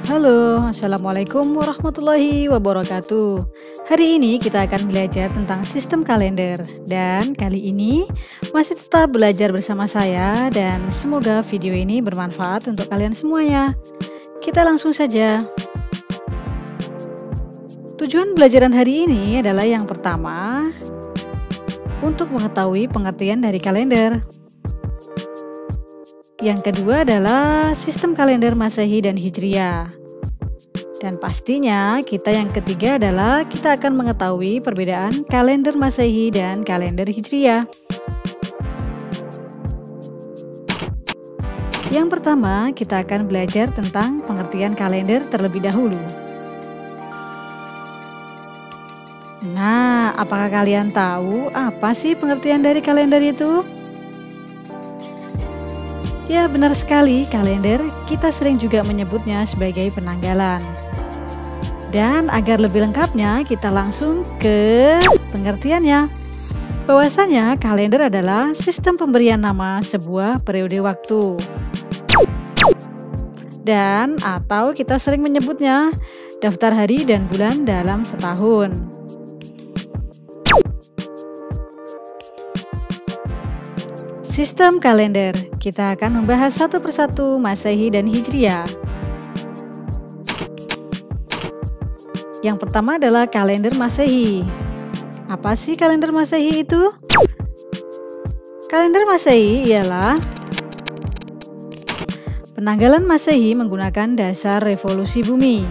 Halo, Assalamualaikum warahmatullahi wabarakatuh. Hari ini kita akan belajar tentang sistem kalender. Dan kali ini masih tetap belajar bersama saya dan semoga video ini bermanfaat untuk kalian semuanya. Kita langsung saja. Tujuan belajaran hari ini adalah yang pertama, untuk mengetahui pengertian dari kalender. Yang kedua adalah sistem kalender Masehi dan Hijriah. Dan pastinya kita yang ketiga adalah kita akan mengetahui perbedaan kalender Masehi dan kalender Hijriah. Yang pertama, kita akan belajar tentang pengertian kalender terlebih dahulu. Nah, apakah kalian tahu apa sih pengertian dari kalender itu? Ya, benar sekali, kalender kita sering juga menyebutnya sebagai penanggalan. Dan agar lebih lengkapnya, kita langsung ke pengertiannya. Bahwasanya kalender adalah sistem pemberian nama sebuah periode waktu. Dan atau kita sering menyebutnya daftar hari dan bulan dalam setahun. Sistem kalender, kita akan membahas satu persatu Masehi dan Hijriah. Yang pertama adalah kalender Masehi. Apa sih kalender Masehi itu? Kalender Masehi ialah penanggalan Masehi menggunakan dasar revolusi bumi.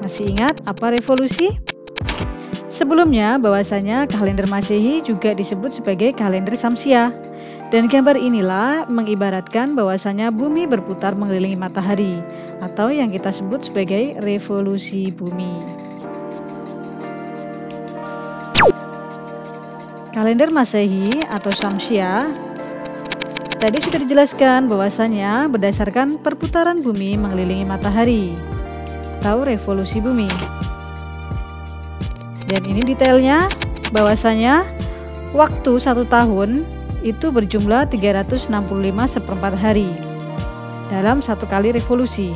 Masih ingat apa revolusi? Sebelumnya bahwasanya kalender Masehi juga disebut sebagai kalender Syamsiah. Dan gambar inilah mengibaratkan bahwasanya bumi berputar mengelilingi matahari atau yang kita sebut sebagai revolusi bumi. Kalender Masehi atau Syamsiah tadi sudah dijelaskan bahwasanya berdasarkan perputaran bumi mengelilingi matahari atau revolusi bumi. Dan ini detailnya bahwasanya waktu 1 tahun itu berjumlah 365 seperempat hari dalam satu kali revolusi,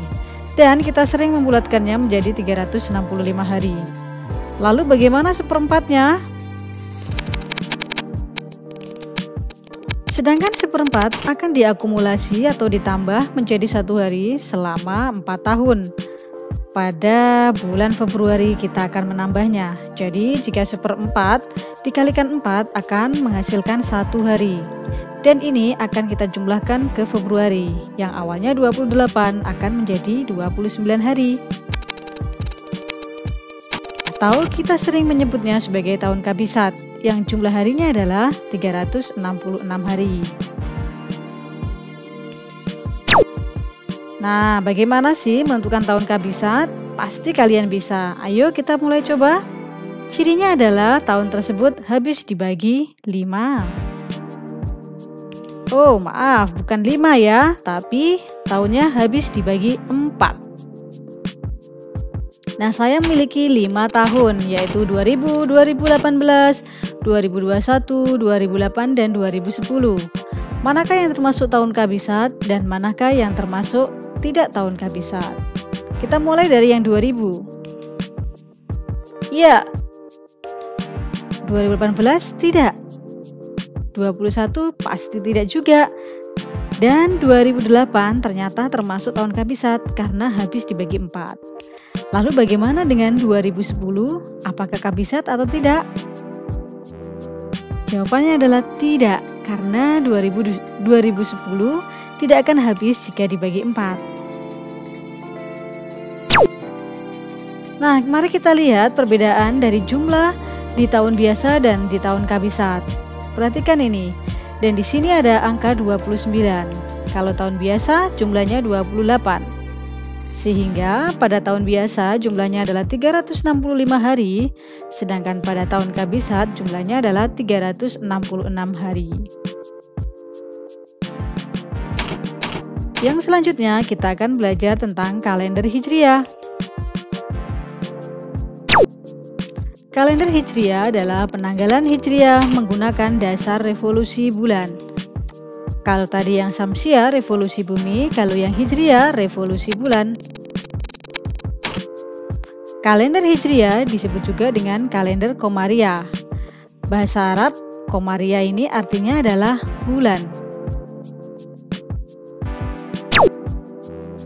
dan kita sering membulatkannya menjadi 365 hari. Lalu bagaimana seperempatnya? Sedangkan seperempat akan diakumulasi atau ditambah menjadi 1 hari selama 4 tahun. Pada bulan Februari kita akan menambahnya. Jadi jika seperempat dikalikan 4 akan menghasilkan 1 hari. Dan ini akan kita jumlahkan ke Februari. Yang awalnya 28 akan menjadi 29 hari. Atau kita sering menyebutnya sebagai tahun kabisat, yang jumlah harinya adalah 366 hari. Nah, bagaimana sih menentukan tahun kabisat? Pasti kalian bisa. Ayo kita mulai coba. Cirinya adalah tahun tersebut habis dibagi 5. Oh, maaf, bukan 5 ya, tapi tahunnya habis dibagi 4. Nah, saya memiliki 5 tahun, yaitu 2000, 2018, 2021, 2008, dan 2010. Manakah yang termasuk tahun kabisat dan manakah yang termasuk tidak tahun kabisat? Kita mulai dari yang 2000. Ya, 2018 tidak. 21 pasti tidak juga. Dan 2008 ternyata termasuk tahun kabisat karena habis dibagi 4. Lalu bagaimana dengan 2010? Apakah kabisat atau tidak? Jawabannya adalah tidak, karena 2010 tidak akan habis jika dibagi 4. Nah, mari kita lihat perbedaan dari jumlah di tahun biasa dan di tahun kabisat. Perhatikan ini. Dan di sini ada angka 29. Kalau tahun biasa jumlahnya 28. Sehingga pada tahun biasa jumlahnya adalah 365 hari, sedangkan pada tahun kabisat jumlahnya adalah 366 hari. Yang selanjutnya kita akan belajar tentang kalender Hijriah. Kalender Hijriah adalah penanggalan Hijriah menggunakan dasar revolusi bulan. Kalau tadi yang Syamsiah revolusi bumi, kalau yang Hijriah revolusi bulan. Kalender Hijriah disebut juga dengan kalender Komariah. Bahasa Arab, Komariah ini artinya adalah bulan.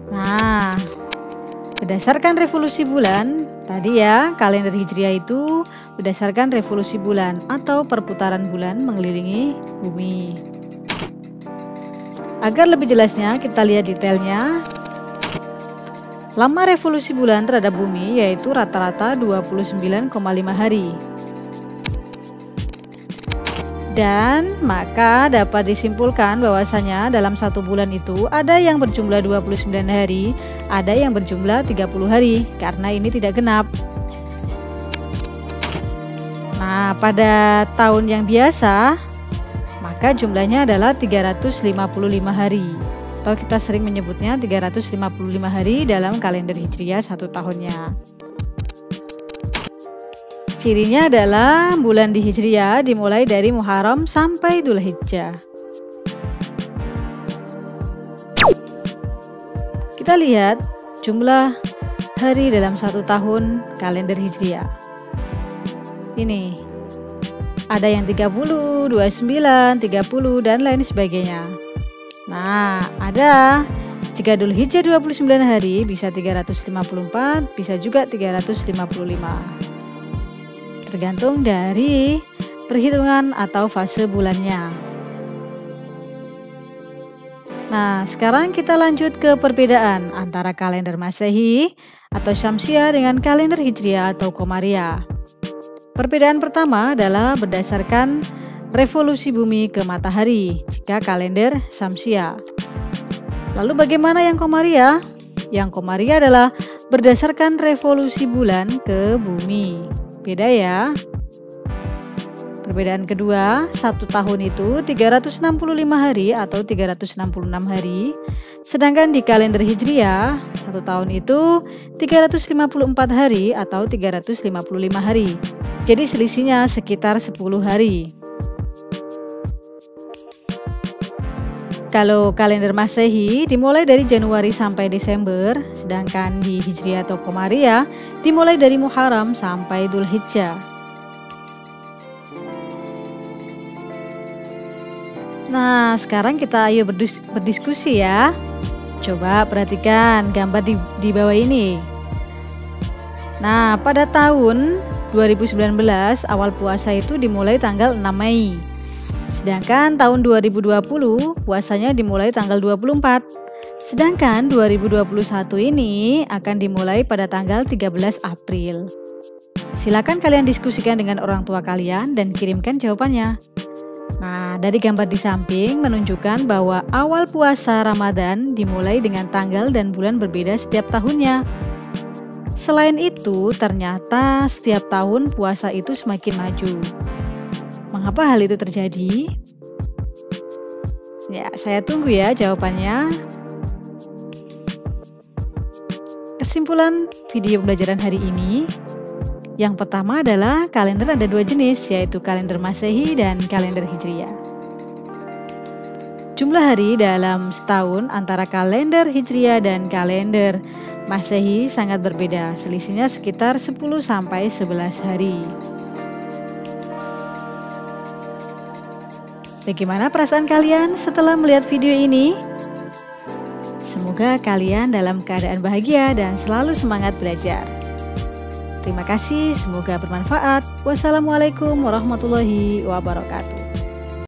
Nah, berdasarkan revolusi bulan, tadi ya, kalender Hijriah itu berdasarkan revolusi bulan atau perputaran bulan mengelilingi bumi. Agar lebih jelasnya, kita lihat detailnya. Lama revolusi bulan terhadap bumi yaitu rata-rata 29,5 hari. Dan maka dapat disimpulkan bahwasanya dalam satu bulan itu ada yang berjumlah 29 hari, ada yang berjumlah 30 hari, karena ini tidak genap. Nah, pada tahun yang biasa, maka jumlahnya adalah 355 hari. Atau kita sering menyebutnya 355 hari dalam kalender Hijriah satu tahunnya. Cirinya adalah bulan di Hijriah dimulai dari Muharram sampai Dzulhijjah. Kita lihat jumlah hari dalam satu tahun kalender Hijriah. Ini ada yang 30, 29, 30 dan lain sebagainya. Nah, ada jika Dzulhijjah 29 hari bisa 354, bisa juga 355. Tergantung dari perhitungan atau fase bulannya. Nah, sekarang kita lanjut ke perbedaan antara kalender Masehi atau Syamsiah dengan kalender Hijriah atau Komariah. Perbedaan pertama adalah berdasarkan revolusi bumi ke matahari jika kalender Syamsiah. Lalu bagaimana yang Komariah? Yang Komariah adalah berdasarkan revolusi bulan ke bumi. Beda ya. Perbedaan kedua, satu tahun itu 365 hari atau 366 hari. Sedangkan di kalender Hijriah, satu tahun itu 354 hari atau 355 hari. Jadi selisihnya sekitar 10 hari. Kalau kalender Masehi dimulai dari Januari sampai Desember, sedangkan di Hijriah atau Komariah dimulai dari Muharram sampai Dzulhijjah. Nah, sekarang kita ayo berdiskusi ya. Coba perhatikan gambar di bawah ini. Nah, pada tahun 2019 awal puasa itu dimulai tanggal 6 Mei. Sedangkan tahun 2020 puasanya dimulai tanggal 24. Sedangkan 2021 ini akan dimulai pada tanggal 13 April. Silakan kalian diskusikan dengan orang tua kalian dan kirimkan jawabannya. Nah, dari gambar di samping menunjukkan bahwa awal puasa Ramadan dimulai dengan tanggal dan bulan berbeda setiap tahunnya. Selain itu, ternyata setiap tahun puasa itu semakin maju. Mengapa hal itu terjadi? Ya, saya tunggu ya jawabannya. Kesimpulan video pembelajaran hari ini, yang pertama adalah kalender ada dua jenis, yaitu kalender Masehi dan kalender Hijriah. Jumlah hari dalam setahun antara kalender Hijriah dan kalender Masehi sangat berbeda, selisihnya sekitar 10-11 hari. Bagaimana perasaan kalian setelah melihat video ini? Semoga kalian dalam keadaan bahagia dan selalu semangat belajar. Terima kasih, semoga bermanfaat. Wassalamualaikum warahmatullahi wabarakatuh.